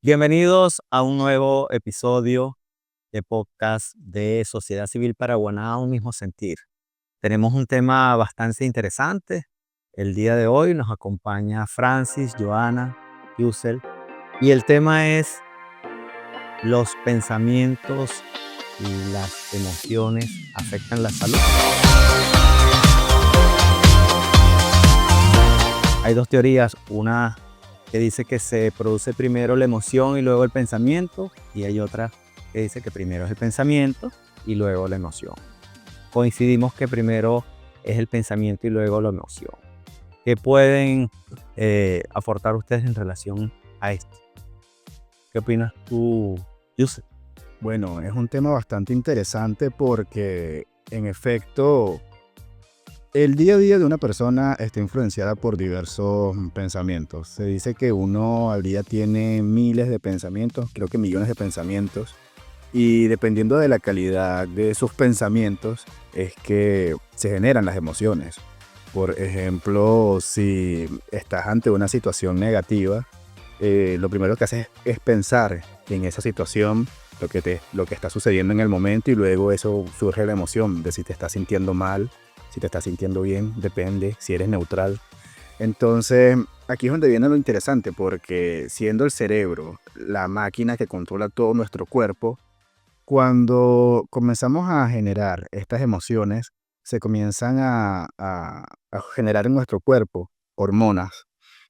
Bienvenidos a un nuevo episodio de podcast de Sociedad Civil Paraguaná, un mismo sentir. Tenemos un tema bastante interesante. El día de hoy nos acompaña Francis, Joana, Yusel, y el tema es los pensamientos y las emociones afectan la salud. Hay dos teorías, una que dice que se produce primero la emoción y luego el pensamiento, y hay otra que dice que primero es el pensamiento y luego la emoción. Coincidimos que primero es el pensamiento y luego la emoción. ¿Qué pueden aportar ustedes en relación a esto? ¿Qué opinas tú, Yusef? Bueno, es un tema bastante interesante porque, en efecto, el día a día de una persona está influenciada por diversos pensamientos. Se dice que uno al día tiene miles de pensamientos, creo que millones de pensamientos, y dependiendo de la calidad de sus pensamientos es que se generan las emociones. Por ejemplo, si estás ante una situación negativa, lo primero que haces es pensar en esa situación, lo que está sucediendo en el momento, y luego eso surge la emoción de si te estás sintiendo mal, si te estás sintiendo bien, depende, si eres neutral. Entonces, aquí es donde viene lo interesante, porque siendo el cerebro la máquina que controla todo nuestro cuerpo, cuando comenzamos a generar estas emociones, se comienzan a generar en nuestro cuerpo hormonas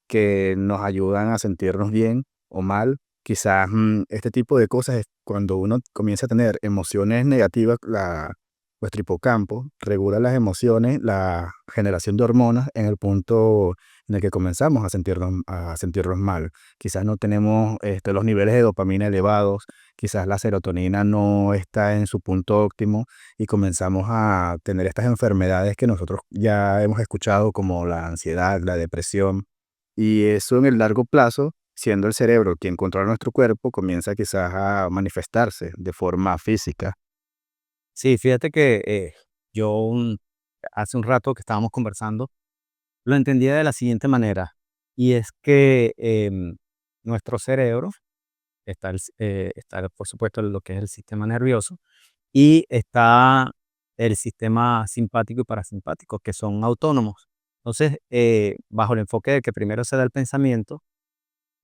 que nos ayudan a sentirnos bien o mal. Quizás este tipo de cosas es cuando uno comienza a tener emociones negativas, nuestro hipocampo regula las emociones, la generación de hormonas en el punto en el que comenzamos a sentirnos mal. Quizás no tenemos los niveles de dopamina elevados, quizás la serotonina no está en su punto óptimo y comenzamos a tener estas enfermedades que nosotros ya hemos escuchado, como la ansiedad, la depresión. Y eso, en el largo plazo, siendo el cerebro quien controla nuestro cuerpo, comienza quizás a manifestarse de forma física. Sí, fíjate que yo hace un rato que estábamos conversando, lo entendía de la siguiente manera, y es que nuestro cerebro está, por supuesto, lo que es el sistema nervioso, y está el sistema simpático y parasimpático, que son autónomos. Entonces, bajo el enfoque de que primero se da el pensamiento,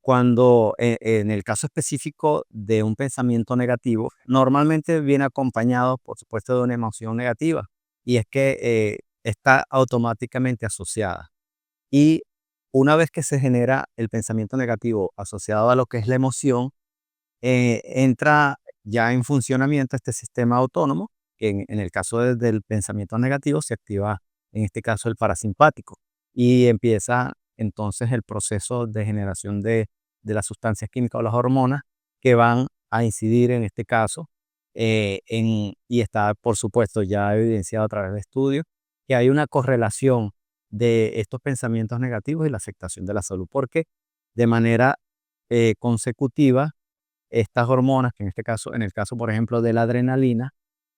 cuando en el caso específico de un pensamiento negativo, normalmente viene acompañado, por supuesto, de una emoción negativa, y es que está automáticamente asociada. Y una vez que se genera el pensamiento negativo asociado a lo que es la emoción, entra ya en funcionamiento este sistema autónomo, que en el caso del pensamiento negativo se activa, en este caso, el parasimpático, y empieza entonces el proceso de generación de las sustancias químicas o las hormonas que van a incidir en este caso, y está, por supuesto, ya evidenciado a través de estudios, que hay una correlación de estos pensamientos negativos y la afectación de la salud, porque de manera consecutiva, estas hormonas, que en el caso, por ejemplo, de la adrenalina,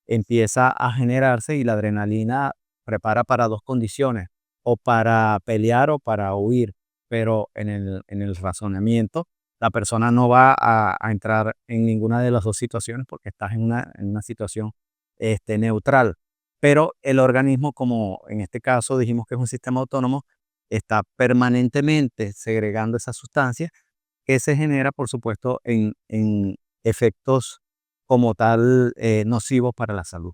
empieza a generarse, y la adrenalina prepara para dos condiciones, o para pelear o para huir, pero en el razonamiento, la persona no va a entrar en ninguna de las dos situaciones porque estás en una situación neutral. Pero el organismo, como en este caso dijimos que es un sistema autónomo, está permanentemente segregando esas sustancias que se genera, por supuesto, en efectos como tal, nocivos para la salud.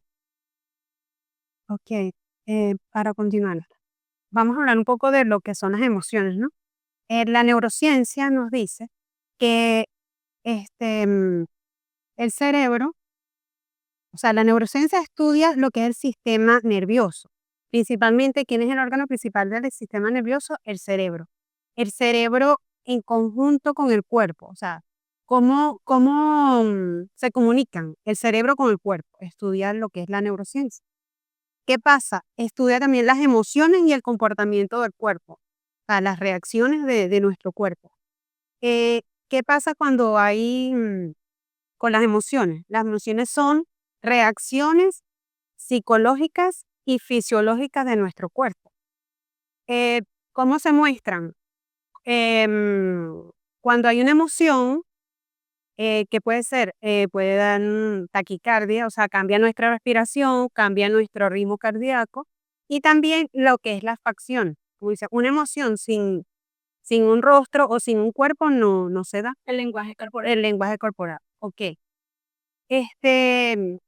Ok, para continuar, vamos a hablar un poco de lo que son las emociones, ¿no? La neurociencia nos dice que este, mm, el cerebro, o sea, la neurociencia estudia lo que es el sistema nervioso, principalmente quién es el órgano principal del sistema nervioso, el cerebro. El cerebro en conjunto con el cuerpo, o sea, cómo se comunican el cerebro con el cuerpo, estudia lo que es la neurociencia. ¿Qué pasa? Estudia también las emociones y el comportamiento del cuerpo, o sea, las reacciones de nuestro cuerpo. ¿Qué pasa cuando con las emociones? Las emociones son reacciones psicológicas y fisiológicas de nuestro cuerpo. Eh, ¿Cómo se muestran? Em, Cuando hay una emoción, ¿Qué puede ser? Puede dar taquicardia, o sea, cambia nuestra respiración, cambia nuestro ritmo cardíaco y también lo que es la facción. Como dice, una emoción sin un rostro o sin un cuerpo no se da. El lenguaje corporal. El lenguaje corporal, ok. Este,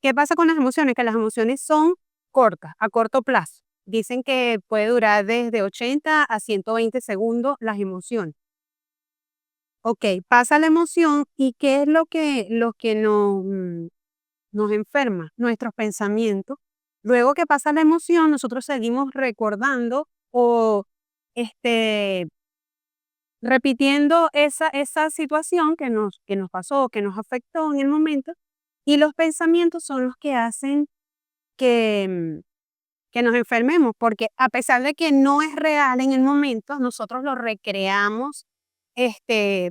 ¿Qué pasa con las emociones? Que las emociones son cortas, a corto plazo. Dicen que puede durar desde 80 a 120 segundos las emociones. Ok, pasa la emoción y ¿qué es lo que nos enferma? Nuestros pensamientos. Luego que pasa la emoción, nosotros seguimos recordando o este, repitiendo esa situación que nos pasó, que nos afectó en el momento, y los pensamientos son los que hacen que nos enfermemos, porque a pesar de que no es real en el momento, nosotros lo recreamos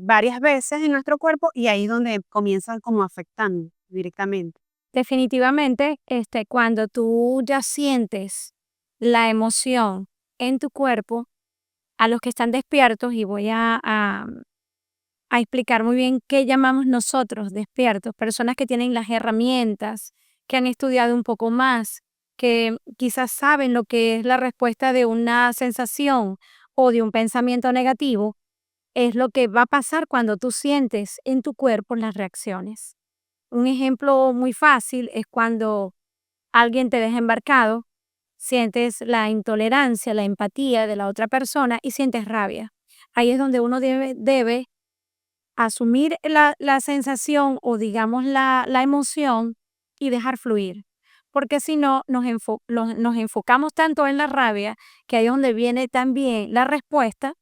varias veces en nuestro cuerpo y ahí es donde comienzan como afectando directamente. Definitivamente, cuando tú ya sientes la emoción en tu cuerpo, a los que están despiertos, y voy a explicar muy bien qué llamamos nosotros despiertos, personas que tienen las herramientas, que han estudiado un poco más, que quizás saben lo que es la respuesta de una sensación o de un pensamiento negativo, es lo que va a pasar cuando tú sientes en tu cuerpo las reacciones. Un ejemplo muy fácil es cuando alguien te deja embarcado, sientes la intolerancia, la empatía de la otra persona y sientes rabia. Ahí es donde uno debe asumir la sensación o digamos la emoción y dejar fluir. Porque si no, nos enfocamos tanto en la rabia que ahí es donde viene también la respuesta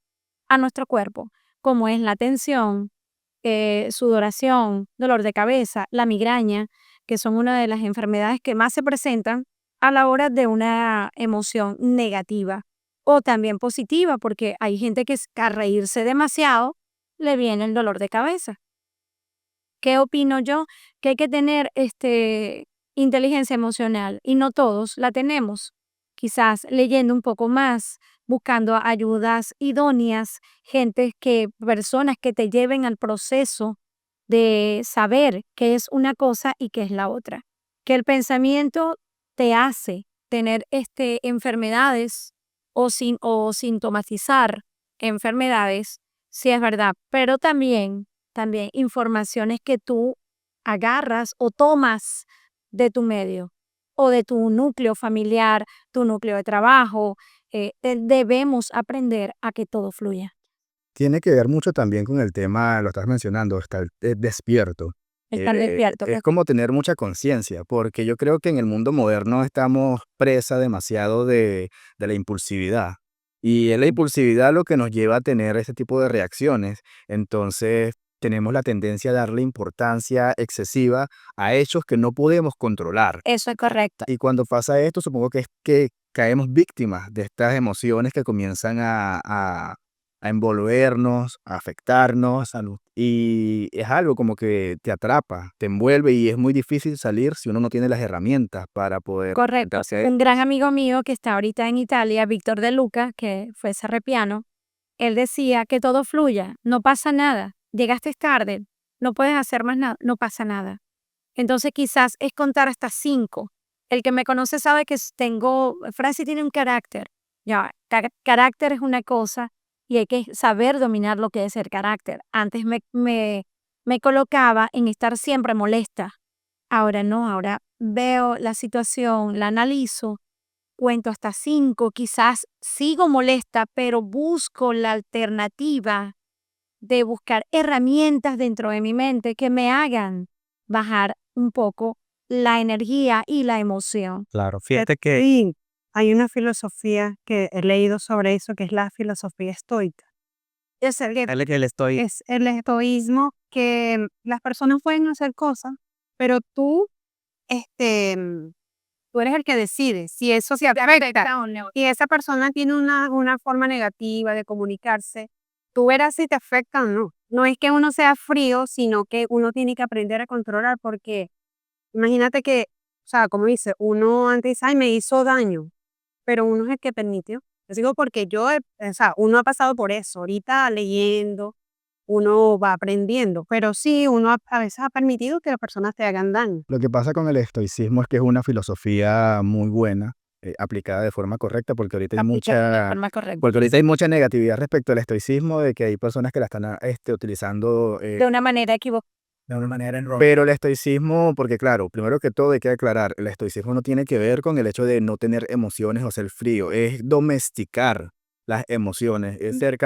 a nuestro cuerpo, como es la tensión, sudoración, dolor de cabeza, la migraña, que son una de las enfermedades que más se presentan a la hora de una emoción negativa o también positiva, porque hay gente que a reírse demasiado le viene el dolor de cabeza. ¿Qué opino yo? Que hay que tener inteligencia emocional y no todos la tenemos. Quizás leyendo un poco más, buscando ayudas idóneas, personas que te lleven al proceso de saber qué es una cosa y qué es la otra. Que el pensamiento te hace tener enfermedades o sintomatizar enfermedades, sí es verdad, pero también informaciones que tú agarras o tomas de tu medio o de tu núcleo familiar, tu núcleo de trabajo. Debemos aprender a que todo fluya. Tiene que ver mucho también con el tema, lo estás mencionando, estar despierto. Estar despierto. Es como tener mucha conciencia, porque yo creo que en el mundo moderno estamos presa demasiado de la impulsividad. Y es la impulsividad lo que nos lleva a tener este tipo de reacciones. Entonces, tenemos la tendencia a darle importancia excesiva a hechos que no podemos controlar. Eso es correcto. Y cuando pasa esto, supongo que es que caemos víctimas de estas emociones que comienzan a envolvernos, a afectarnos. Salud. Y es algo como que te atrapa, te envuelve y es muy difícil salir si uno no tiene las herramientas para poder Correcto. enfrentarse a esto. Un gran amigo mío que está ahorita en Italia, Víctor De Luca, que fue serrepiano, él decía que todo fluya, no pasa nada. Llegaste tarde, no puedes hacer más nada, no pasa nada. Entonces quizás es contar hasta 5. El que me conoce sabe que Francis tiene un carácter. Ya, carácter es una cosa y hay que saber dominar lo que es el carácter. Antes me colocaba en estar siempre molesta. Ahora no, ahora veo la situación, la analizo, cuento hasta 5, quizás sigo molesta, pero busco la alternativa de buscar herramientas dentro de mi mente que me hagan bajar un poco la energía y la emoción. Claro, fíjate que Sí, hay una filosofía que he leído sobre eso, que es la filosofía estoica. Es el el estoísmo, que las personas pueden hacer cosas, pero este, mm, tú eres el que decide si eso se afecta. Y esa persona tiene una forma negativa de comunicarse, tú verás si te afecta o no. No es que uno sea frío, sino que uno tiene que aprender a controlar, porque imagínate que, o sea, como dice, uno antes dice, ay, me hizo daño, pero uno es el que permitió. Yo digo porque o sea, uno ha pasado por eso, ahorita leyendo, uno va aprendiendo. Pero sí, uno a veces ha permitido que las personas te hagan daño. Lo que pasa con el estoicismo es que es una filosofía muy buena, aplicada de forma correcta, porque ahorita hay Aplicada de mucha, forma correcta. porque ahorita hay mucha negatividad respecto al estoicismo, de que hay personas que la están utilizando De una manera equivocada. De una manera errónea. pero el estoicismo, porque claro, primero que todo hay que aclarar, el estoicismo no tiene que ver con el hecho de no tener emociones o ser frío, es domesticar las emociones, es ser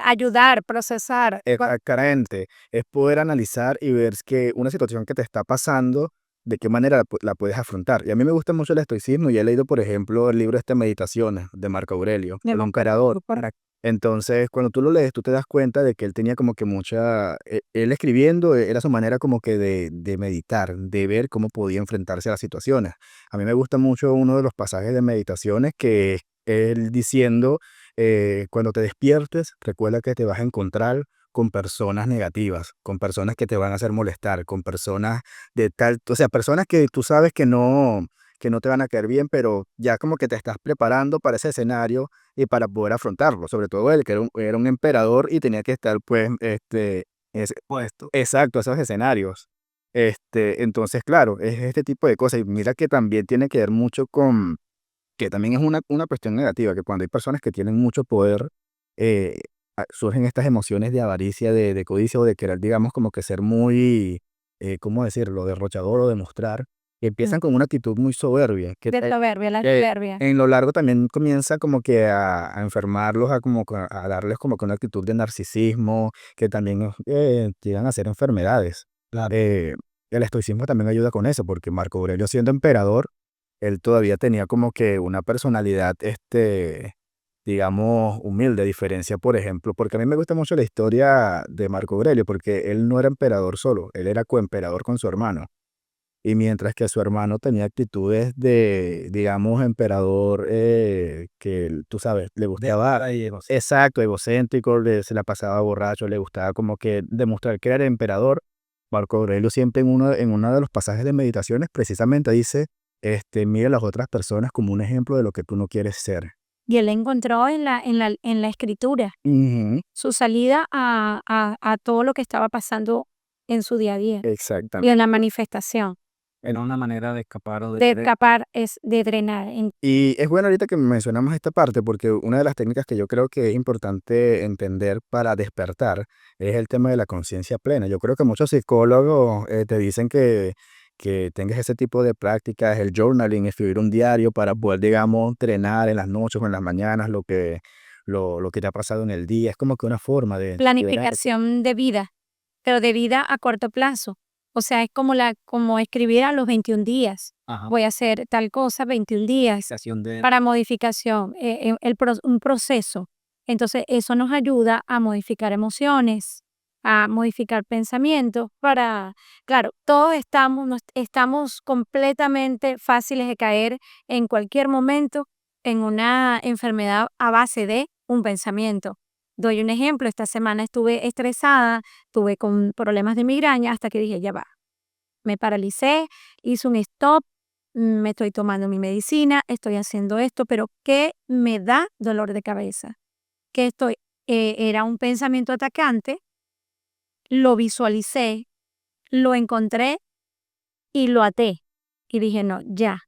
Ayudar, procesar. carente, es poder analizar y ver que una situación que te está pasando, de qué manera la puedes afrontar. Y a mí me gusta mucho el estoicismo y he leído, por ejemplo, el libro Meditaciones de Marco Aurelio, el emperador. Entonces, cuando tú lo lees, tú te das cuenta de que él tenía como que él escribiendo, era su manera como que de meditar, de ver cómo podía enfrentarse a las situaciones. A mí me gusta mucho uno de los pasajes de Meditaciones que es él diciendo, cuando te despiertes, recuerda que te vas a encontrar con personas negativas, con personas que te van a hacer molestar, con personas de tal, o sea, personas que tú sabes que no te van a caer bien, pero ya como que te estás preparando para ese escenario y para poder afrontarlo, sobre todo él, que era un emperador y tenía que estar, pues, Puesto. exacto, esos escenarios. Entonces, claro, es este tipo de cosas. Y mira que también tiene que ver mucho con, que también es una cuestión negativa, que cuando hay personas que tienen mucho poder, eh, surgen estas emociones de avaricia, de codicia o de querer, digamos, como que ser muy, ¿cómo decirlo?, derrochador o demostrar, que empiezan con una actitud muy soberbia, De soberbia, la que soberbia. en lo largo también comienza como que a enfermarlos, a darles como que una actitud de narcisismo, que también llegan a ser enfermedades. Claro. El estoicismo también ayuda con eso, porque Marco Aurelio siendo emperador, él todavía tenía como que una personalidad, digamos, humilde, a diferencia, por ejemplo, porque a mí me gusta mucho la historia de Marco Aurelio, porque él no era emperador solo, él era coemperador con su hermano. Y mientras que su hermano tenía actitudes de, digamos, emperador, tú sabes, le gustaba, exacto, egocéntrico, se la pasaba borracho, le gustaba como que demostrar que era emperador. Marco Aurelio siempre en uno de los pasajes de Meditaciones precisamente dice, mira a las otras personas como un ejemplo de lo que tú no quieres ser. Y él encontró en la escritura Ujú, su salida a todo lo que estaba pasando en su día a día. Y exactamente. en la manifestación. Era una manera de escapar o De escapar es de drenar. Y es bueno ahorita que mencionamos esta parte, porque una de las técnicas que yo creo que es importante entender para despertar es el tema de la conciencia plena. Yo creo que muchos psicólogos te dicen que tengas ese tipo de prácticas, el journaling, escribir un diario para poder, digamos, entrenar en las noches o en las mañanas lo que te ha pasado en el día. Es como que una forma de Planificación de vida, pero de vida a corto plazo. O sea, es como escribir a los 21 días. Ajá. Voy a hacer tal cosa 21 días Sensación de para modificación, un proceso. Entonces, eso nos ayuda a modificar emociones, a modificar pensamientos claro, todos estamos completamente fáciles de caer en cualquier momento en una enfermedad a base de un pensamiento. Doy un ejemplo, esta semana estuve estresada, tuve con problemas de migraña hasta que dije, ya va, me paralicé, hice un stop, me estoy tomando mi medicina, estoy haciendo esto, pero ¿qué me da dolor de cabeza? Era un pensamiento atacante, lo visualicé, lo encontré y lo até. Y dije, no, ya.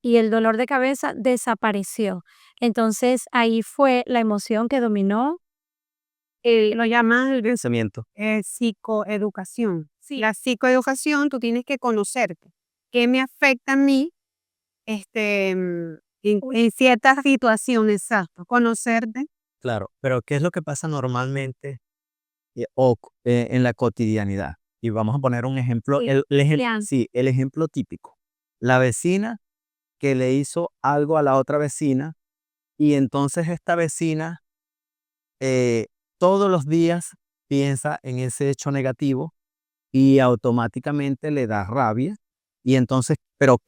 Y el dolor de cabeza desapareció. Entonces ahí fue la emoción que dominó. Lo llaman pensamiento. psicoeducación. Sí. La psicoeducación, tú tienes que conocerte. ¿Qué me afecta a mí en ciertas situaciones? Exacto. Conocerte. Claro, pero ¿qué es lo que pasa normalmente en la cotidianidad? Y vamos a poner un ejemplo, Sí, Lean. sí, el ejemplo típico. La vecina que le hizo algo a la otra vecina y entonces esta vecina eh, todos los días piensa en ese hecho negativo y automáticamente le da rabia. Y entonces, pero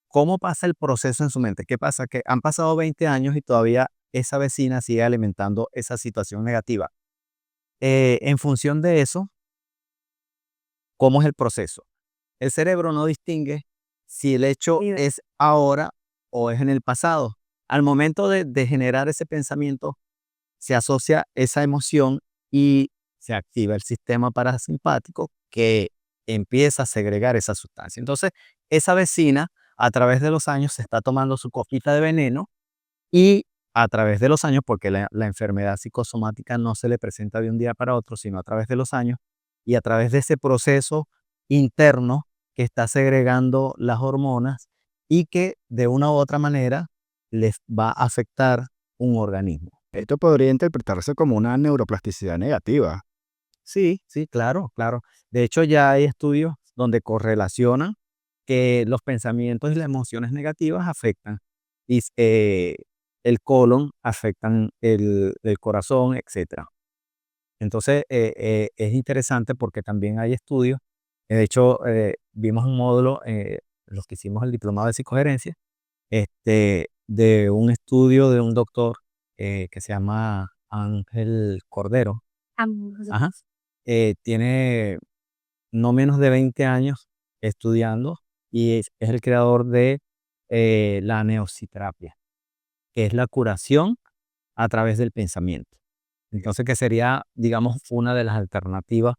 ¿cómo pasa el proceso en su mente? ¿Qué pasa? Que han pasado 20 años y todavía esa vecina sigue alimentando esa situación negativa. En función de eso, ¿cómo es el proceso? El cerebro no distingue si el hecho es ahora o es en el pasado. Al momento de generar ese pensamiento, se asocia esa emoción y se activa el sistema parasimpático que empieza a segregar esa sustancia. Entonces, esa vecina, a través de los años, se está tomando su copita de veneno y a través de los años, porque la enfermedad psicosomática no se le presenta de un día para otro, sino a través de los años, y a través de ese proceso interno que está segregando las hormonas y que de una u otra manera les va a afectar un organismo. Esto podría interpretarse como una neuroplasticidad negativa. Sí, sí, claro, claro. De hecho, ya hay estudios donde correlacionan que los pensamientos y las emociones negativas afectan y, el colon, afectan el corazón, etcétera. Entonces, es interesante porque también hay estudios. De hecho, vimos un módulo, los que hicimos el diplomado de psicogerencia, de un estudio de un doctor que se llama Ángel Cordero. Ajá. Tiene no menos de 20 años estudiando y es el creador de la neociterapia, que es la curación a través del pensamiento. Entonces, que sería, digamos, una de las alternativas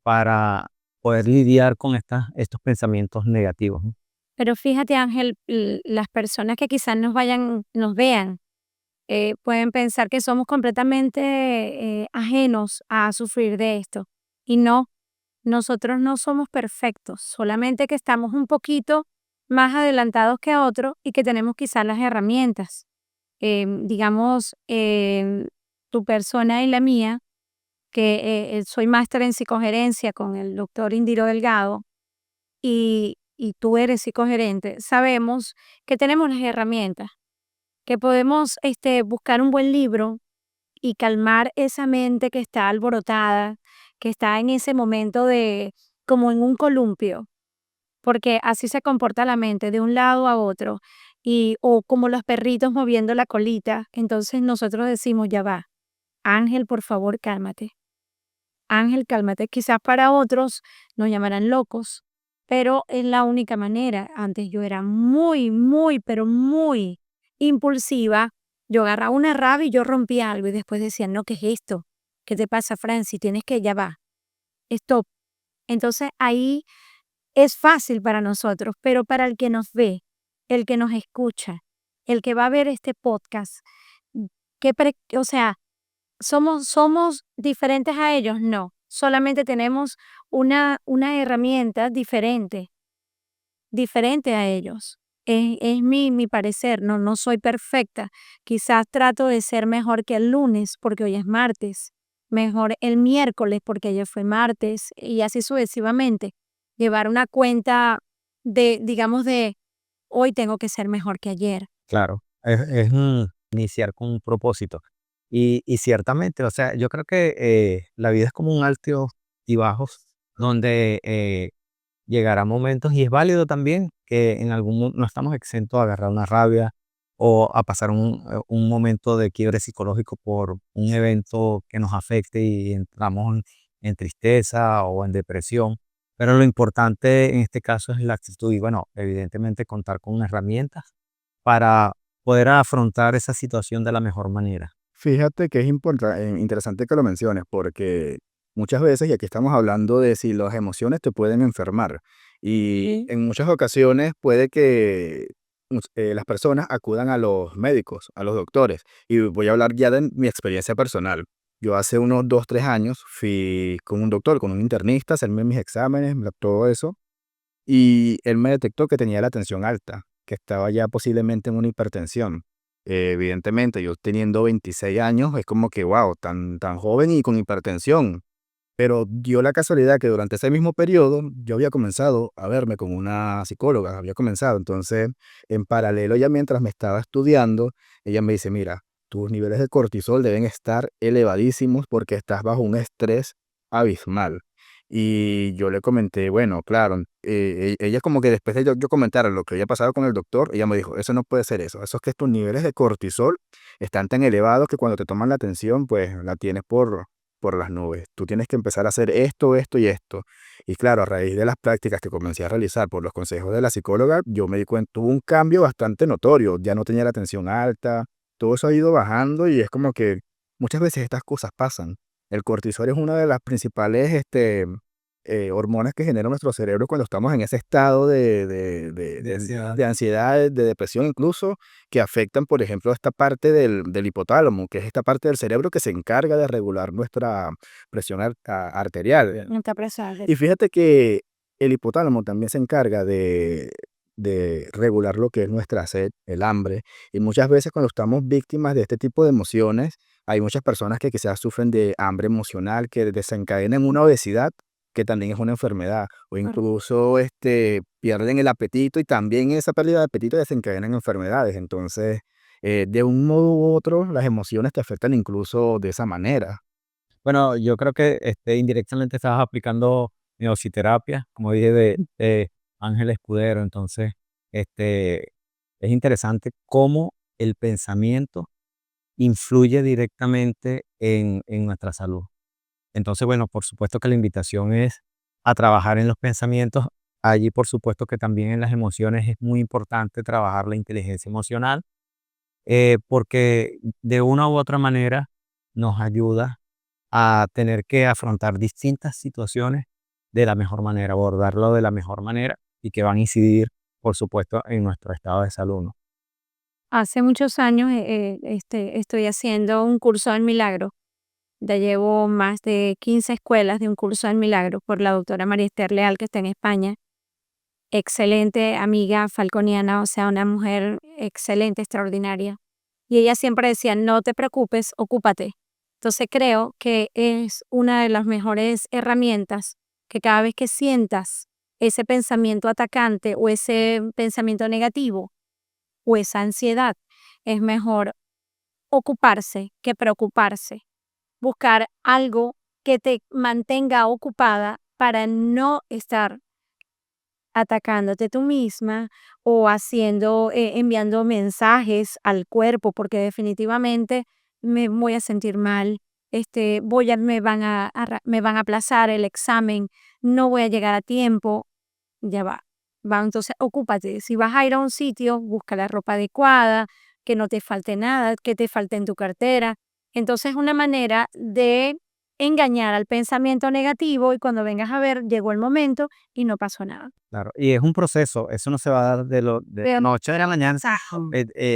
para poder lidiar con estos pensamientos negativos, ¿no? Pero fíjate, Ángel, las personas que quizás nos vean, pueden pensar que somos completamente ajenos a sufrir de esto. Y no, nosotros no somos perfectos, solamente que estamos un poquito más adelantados que otros y que tenemos quizás las herramientas. Digamos, tu persona y la mía, que soy máster en psicogerencia con el doctor Indiro Delgado y tú eres psicogerente, sabemos que tenemos las herramientas, que podemos buscar un buen libro y calmar esa mente que está alborotada, que está en ese momento de como en un columpio, porque así se comporta la mente de un lado a otro y o como los perritos moviendo la colita, entonces nosotros decimos, ya va, Ángel, por favor, cálmate. Ángel, cálmate. Quizás para otros nos llamarán locos, pero es la única manera. Antes yo era muy, muy, pero muy impulsiva. Yo agarraba una rabia y yo rompía algo y después decía, no, ¿qué es esto? ¿Qué te pasa, Franci? Tienes que, ya va, stop. Entonces ahí es fácil para nosotros, pero para el que nos ve, el que nos escucha, el que va a ver este podcast, o sea, ¿somos diferentes a ellos? No, solamente tenemos una herramienta diferente a ellos. Es mi parecer, no soy perfecta. Quizás trato de ser mejor que el lunes porque hoy es martes, mejor el miércoles porque ayer fue martes y así sucesivamente. Llevar una cuenta digamos, de hoy tengo que ser mejor que ayer. Claro, iniciar con un propósito. Y ciertamente, o sea, yo creo que la vida es como un alto y bajos, donde llegará momentos, y es válido también que en no estamos exentos a agarrar una rabia o a pasar un momento de quiebre psicológico por un evento que nos afecte y entramos en tristeza o en depresión. Pero lo importante en este caso es la actitud y, bueno, evidentemente contar con herramientas para poder afrontar esa situación de la mejor manera. Fíjate que es interesante que lo menciones porque muchas veces, y aquí estamos hablando de si las emociones te pueden enfermar, y Sí. en muchas ocasiones puede que las personas acudan a los médicos, a los doctores, y voy a hablar ya de mi experiencia personal. Yo hace unos 2, 3 años fui con un doctor, con un internista, a hacerme mis exámenes, todo eso, y él me detectó que tenía la tensión alta, que estaba ya posiblemente en una hipertensión. Evidentemente, yo teniendo 26 años, es como que, wow, tan joven y con hipertensión. Pero dio la casualidad que durante ese mismo periodo yo había comenzado a verme con una psicóloga, había comenzado. Entonces, en paralelo, ya mientras me estaba estudiando, ella me dice, mira, tus niveles de cortisol deben estar elevadísimos porque estás bajo un estrés abismal. Y yo le comenté, bueno, claro, ella como que después de yo comentar lo que había pasado con el doctor, ella me dijo, eso no puede ser eso es que tus niveles de cortisol están tan elevados que cuando te toman la atención, pues la tienes por las nubes. Tú tienes que empezar a hacer esto, esto y esto. Y claro, a raíz de las prácticas que comencé a realizar por los consejos de la psicóloga, yo me di cuenta, tuvo un cambio bastante notorio. Ya no tenía la tensión alta, todo eso ha ido bajando y es como que muchas veces estas cosas pasan. El cortisol es una de las principales hormonas que genera nuestro cerebro cuando estamos en ese estado de ansiedad, de depresión incluso, que afectan, por ejemplo, esta parte del hipotálamo, que es esta parte del cerebro que se encarga de regular nuestra presión arterial. No está presente. Y fíjate que el hipotálamo también se encarga de regular lo que es nuestra sed, el hambre, y muchas veces cuando estamos víctimas de este tipo de emociones, hay muchas personas que quizás sufren de hambre emocional, que desencadenan una obesidad, que también es una enfermedad, o incluso pierden el apetito y también esa pérdida de apetito desencadenan enfermedades. Entonces, de un modo u otro, las emociones te afectan incluso de esa manera. Bueno, yo creo que indirectamente estabas aplicando neociterapia, como dije, de Ángel Escudero. Entonces, es interesante cómo el pensamiento influye directamente en nuestra salud. Entonces, bueno, por supuesto que la invitación es a trabajar en los pensamientos. Allí, por supuesto que también en las emociones es muy importante trabajar la inteligencia emocional, porque de una u otra manera nos ayuda a tener que afrontar distintas situaciones de la mejor manera, abordarlo de la mejor manera y que van a incidir, por supuesto, en nuestro estado de salud, ¿no? Hace muchos años estoy haciendo un curso en milagro. Ya llevo más de 15 escuelas de un curso en milagro por la doctora María Esther Leal, que está en España. Excelente amiga falconiana, o sea, una mujer excelente, extraordinaria. Y ella siempre decía, no te preocupes, ocúpate. Entonces creo que es una de las mejores herramientas que cada vez que sientas ese pensamiento atacante o ese pensamiento negativo o esa ansiedad, es mejor ocuparse que preocuparse. Buscar algo que te mantenga ocupada para no estar atacándote tú misma o enviando mensajes al cuerpo, porque definitivamente me voy a sentir mal, me van a aplazar el examen, no voy a llegar a tiempo, ya va, entonces ocúpate. Si vas a ir a un sitio, busca la ropa adecuada, que no te falte nada, que te falte en tu cartera. Entonces, una manera de engañar al pensamiento negativo y cuando vengas a ver, llegó el momento y no pasó nada. Claro, y es un proceso, eso no se va a dar de Pero noche a la mañana. exacto.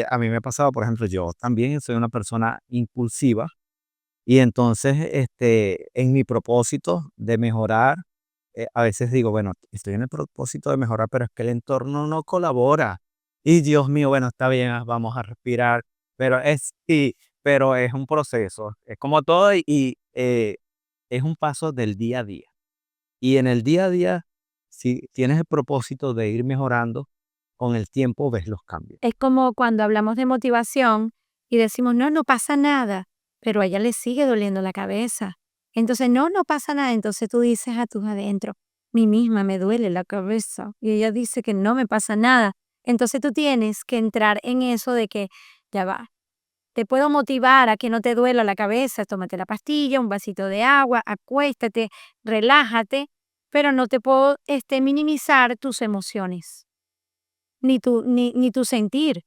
A mí me ha pasado, por ejemplo, yo también soy una persona impulsiva y entonces, en mi propósito de mejorar, a veces digo, bueno, estoy en el propósito de mejorar, pero es que el entorno no colabora. Y Dios mío, bueno, está bien, vamos a respirar, sí, pero es un proceso, es como todo y es un paso del día a día. Y en el día a día, si tienes el propósito de ir mejorando, con el tiempo ves los cambios. Es como cuando hablamos de motivación y decimos, no, no pasa nada, pero a ella le sigue doliendo la cabeza. Entonces, no, no pasa nada. Entonces tú dices a tus adentro, mí misma me duele la cabeza. Y ella dice que no me pasa nada. Entonces tú tienes que entrar en eso de que, ya va, te puedo motivar a que no te duela la cabeza, tómate la pastilla, un vasito de agua, acuéstate, relájate, pero no te puedo minimizar tus emociones ni tu sentir.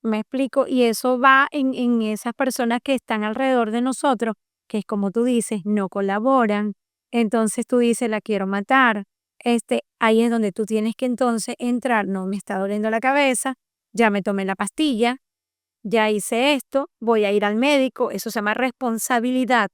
¿Me explico? Y eso va en esas personas que están alrededor de nosotros, que es como tú dices, no colaboran. Entonces tú dices, la quiero matar. Ahí es donde tú tienes que entonces entrar, no me está doliendo la cabeza, ya me tomé la pastilla, ya hice esto, voy a ir al médico, eso se llama responsabilidad.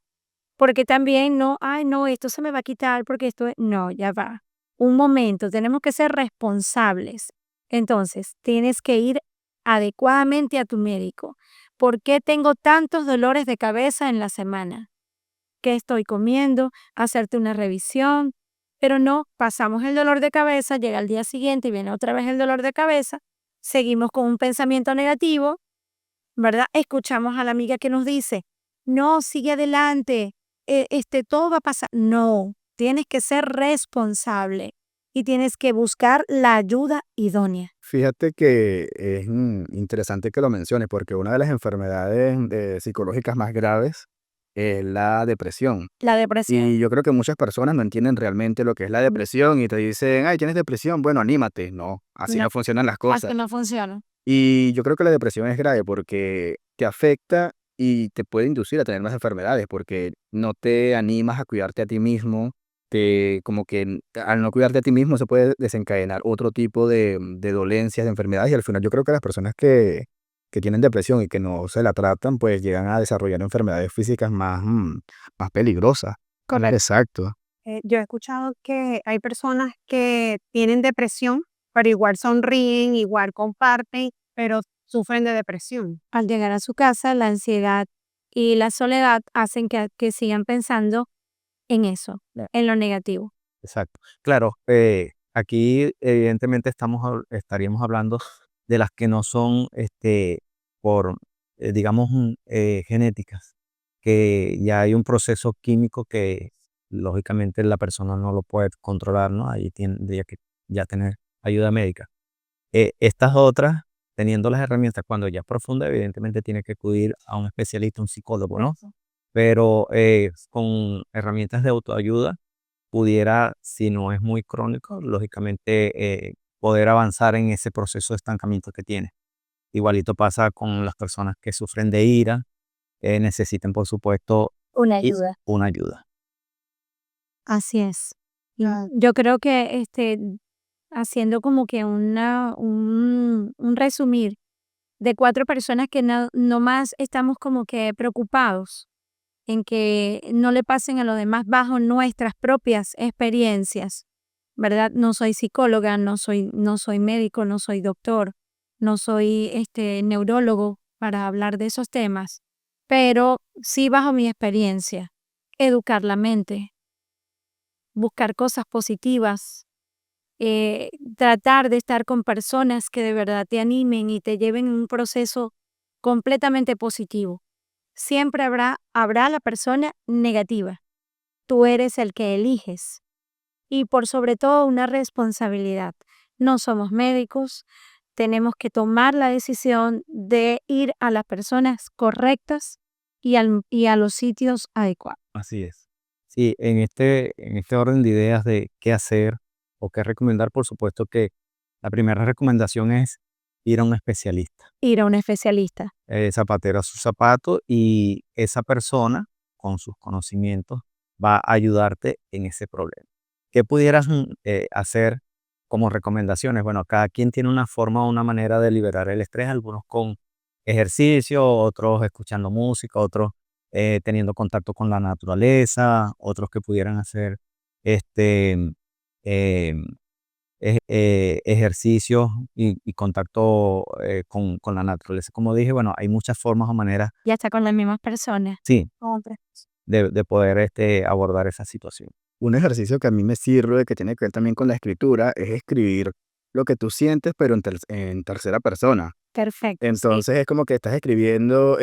Porque también no, ay, no, esto se me va a quitar porque no, ya va. Un momento, tenemos que ser responsables. Entonces, tienes que ir adecuadamente a tu médico. ¿Por qué tengo tantos dolores de cabeza en la semana? ¿Qué estoy comiendo? Hacerte una revisión. Pero no, pasamos el dolor de cabeza, llega el día siguiente y viene otra vez el dolor de cabeza. Seguimos con un pensamiento negativo, ¿verdad? Escuchamos a la amiga que nos dice, no, sigue adelante, todo va a pasar. No, tienes que ser responsable y tienes que buscar la ayuda idónea. Fíjate que es interesante que lo menciones porque una de las enfermedades psicológicas más graves es la depresión. La depresión. Y yo creo que muchas personas no entienden realmente lo que es la depresión y te dicen, ay, tienes depresión, bueno, anímate. No, así No, no funcionan las así cosas. no funciona. Y yo creo que la depresión es grave porque te afecta y te puede inducir a tener más enfermedades porque no te animas a cuidarte a ti mismo. Como que al no cuidarte a ti mismo se puede desencadenar otro tipo de dolencias, de enfermedades y al final yo creo que las personas que tienen depresión y que no se la tratan, pues llegan a desarrollar enfermedades físicas más peligrosas. Correcto. Exacto. Yo he escuchado que hay personas que tienen depresión, pero igual sonríen, igual comparten, pero sufren de depresión. Al llegar a su casa, la ansiedad y la soledad hacen que sigan pensando en eso, en lo negativo. Exacto. Claro, aquí evidentemente estaríamos hablando de las que no son, por, digamos, genéticas, que ya hay un proceso químico que lógicamente la persona no lo puede controlar, ¿no? Ahí tendría que ya tener ayuda médica. Estas otras, teniendo las herramientas, cuando ya es profunda, evidentemente tiene que acudir a un especialista, un psicólogo, ¿no? Correcto. Pero con herramientas de autoayuda pudiera, si no es muy crónico, lógicamente poder avanzar en ese proceso de estancamiento que tiene. Igualito pasa con las personas que sufren de ira, necesitan, por supuesto, Una y- ayuda. una ayuda. Así es. Claro. Yo creo que haciendo como que un resumir de 4 personas que no más estamos como que preocupados en que no le pasen a los demás bajo nuestras propias experiencias, ¿verdad? No soy psicóloga, no soy médico, no soy doctor, no soy neurólogo para hablar de esos temas, pero sí bajo mi experiencia, educar la mente, buscar cosas positivas, tratar de estar con personas que de verdad te animen y te lleven en un proceso completamente positivo. Siempre habrá la persona negativa. Tú eres el que eliges. Y por sobre todo una responsabilidad. No somos médicos, tenemos que tomar la decisión de ir a las personas correctas y a los sitios adecuados. Así es. Sí, en este orden de ideas de qué hacer o qué recomendar, por supuesto que la primera recomendación es ir a un especialista. Ir a un especialista. Zapatero a su zapato y esa persona con sus conocimientos va a ayudarte en ese problema. ¿Qué pudieras hacer como recomendaciones? Bueno, cada quien tiene una forma o una manera de liberar el estrés, algunos con ejercicio, otros escuchando música, otros teniendo contacto con la naturaleza, otros que pudieran hacer este, em, ejercicios y contacto con la naturaleza. Como dije, bueno, hay muchas formas o maneras, Ya está con las mismas personas. sí, Hombre. de poder abordar esa situación. Un ejercicio que a mí me sirve, que tiene que ver también con la escritura, es escribir lo que tú sientes, pero en tercera persona. Perfecto, sí. Entonces es como que estás escribiendo,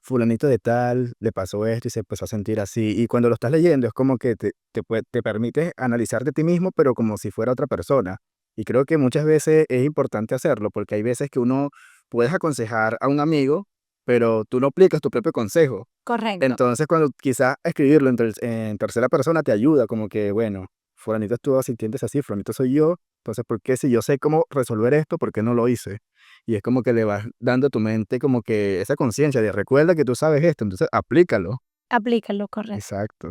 fulanito de tal, le pasó esto y se empezó a sentir así. Y cuando lo estás leyendo es como que te permite analizarte a ti mismo, pero como si fuera otra persona. Y creo que muchas veces es importante hacerlo, porque hay veces que uno puedes aconsejar a un amigo, pero tú no aplicas tu propio consejo. Correcto. Entonces, cuando quizás escribirlo en tercera persona te ayuda, como que, bueno, fulanito estuvo sintiéndose así, fulanito soy yo, entonces, ¿por qué si yo sé cómo resolver esto, por qué no lo hice? Y es como que le vas dando a tu mente como que esa conciencia de recuerda que tú sabes esto, entonces aplícalo. Aplícalo, correcto. Exacto.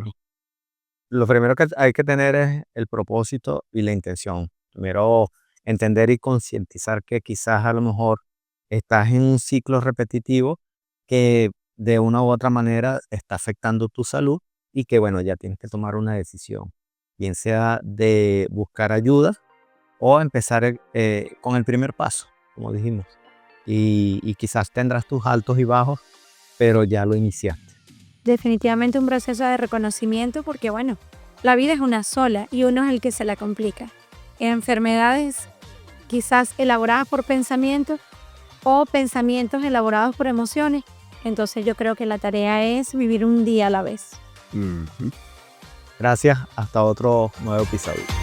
Lo primero que hay que tener es el propósito y la intención. Primero, entender y concientizar que quizás a lo mejor estás en un ciclo repetitivo que de una u otra manera está afectando tu salud y que, bueno, ya tienes que tomar una decisión, bien sea de buscar ayuda o empezar con el primer paso, como dijimos. Y quizás tendrás tus altos y bajos, pero ya lo iniciaste. Definitivamente un proceso de reconocimiento porque, bueno, la vida es una sola y uno es el que se la complica. Enfermedades quizás elaboradas por pensamientos o pensamientos elaborados por emociones. Entonces yo creo que la tarea es vivir un día a la vez. Ujú. Gracias, hasta otro nuevo episodio.